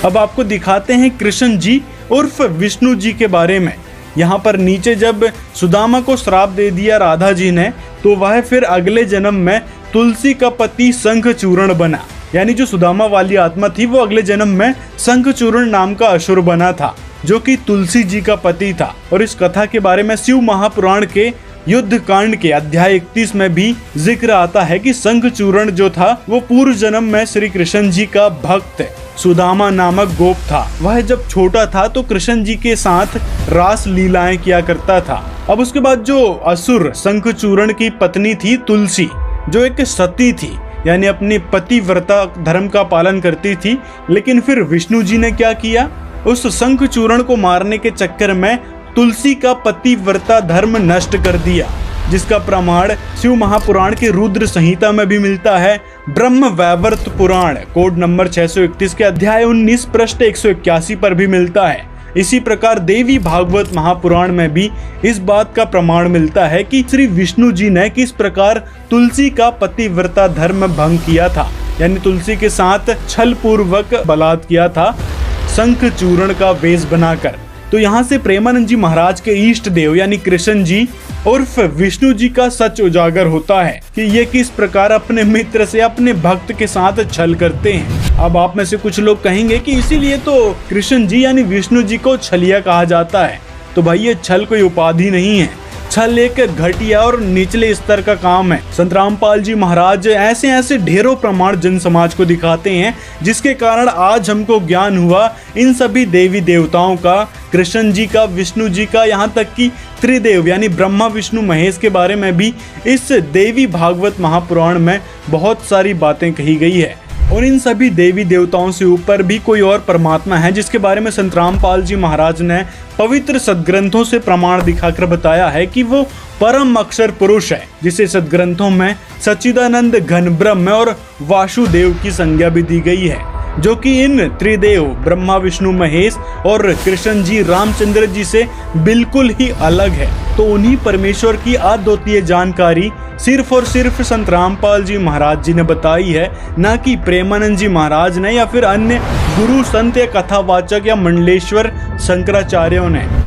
अब आपको दिखाते हैं कृष्ण जी उर्फ विष्णु जी के बारे में। यहाँ पर नीचे जब सुदामा को श्राप दे दिया राधा जी ने, तो वह फिर अगले जन्म में तुलसी का पति शंखचूर्ण बना। यानी जो सुदामा वाली आत्मा थी वो अगले जन्म में शंखचूर्ण नाम का असुर बना था, जो कि तुलसी जी का पति था। और इस कथा के बारे में शिव महापुराण के युद्ध कांड के अध्याय 31 में भी जिक्र आता है कि शंखचूर्ण जो था वो पूर्व जन्म में श्री कृष्ण जी का भक्त सुदामा नामक गोप था। वह जब छोटा था तो कृष्ण जी के साथ रास लीलाएं किया करता था। अब उसके बाद जो असुर शंखचूर्ण की पत्नी थी तुलसी, जो एक सती थी, यानी अपनी पतिव्रता धर्म का पालन करती थी, लेकिन फिर विष्णु जी ने क्या किया, उस शंखचूर्ण को मारने के चक्कर में तुलसी का पतिव्रता धर्म नष्ट कर दिया, जिसका प्रमाण शिव महापुराण के रुद्र संहिता में भी मिलता है। ब्रह्म वैवर्त पुराण कोड नंबर 631 के अध्याय 19 पृष्ठ 181 पर भी मिलता है। इसी प्रकार देवी भागवत महापुराण में भी इस बात का प्रमाण मिलता है कि श्री विष्णु जी ने किस प्रकार तुलसी का पतिव्रता धर्म भंग किया था, यानी तुलसी के साथ छल पूर्वक बलात् किया था शंखचूर्ण का वेश बनाकर। तो यहाँ से प्रेमानंद जी महाराज के इष्ट देव यानी कृष्ण जी उर्फ विष्णु जी का सच उजागर होता है कि ये किस प्रकार अपने मित्र से अपने भक्त के साथ छल करते हैं। अब आप में से कुछ लोग कहेंगे कि इसीलिए तो कृष्ण जी यानी विष्णु जी को छलिया कहा जाता है। तो भाई ये छल कोई उपाधि नहीं है, छल एक घटिया और निचले स्तर का काम है। संत रामपाल जी महाराज ऐसे ऐसे ढेरों प्रमाण जन समाज को दिखाते हैं, जिसके कारण आज हमको ज्ञान हुआ इन सभी देवी देवताओं का, कृष्ण जी का, विष्णु जी का, यहाँ तक कि त्रिदेव यानी ब्रह्मा विष्णु महेश के बारे में भी इस देवी भागवत महापुराण में बहुत सारी बातें कही गई है। और इन सभी देवी देवताओं से ऊपर भी कोई और परमात्मा है, जिसके बारे में संत रामपाल जी महाराज ने पवित्र सदग्रंथों से प्रमाण दिखाकर बताया है कि वो परम अक्षर पुरुष है, जिसे सदग्रंथों में सच्चिदानंद घन ब्रह्म और वासुदेव की संज्ञा भी दी गई है, जो कि इन त्रिदेव ब्रह्मा विष्णु महेश और कृष्ण जी रामचंद्र जी से बिल्कुल ही अलग है। तो उन्हीं परमेश्वर की अद्वितीय जानकारी सिर्फ और सिर्फ संत रामपाल जी महाराज जी ने बताई है, ना कि प्रेमानंद जी महाराज ने या फिर अन्य गुरु संत या कथावाचक या मंडलेश्वर शंकराचार्यों ने।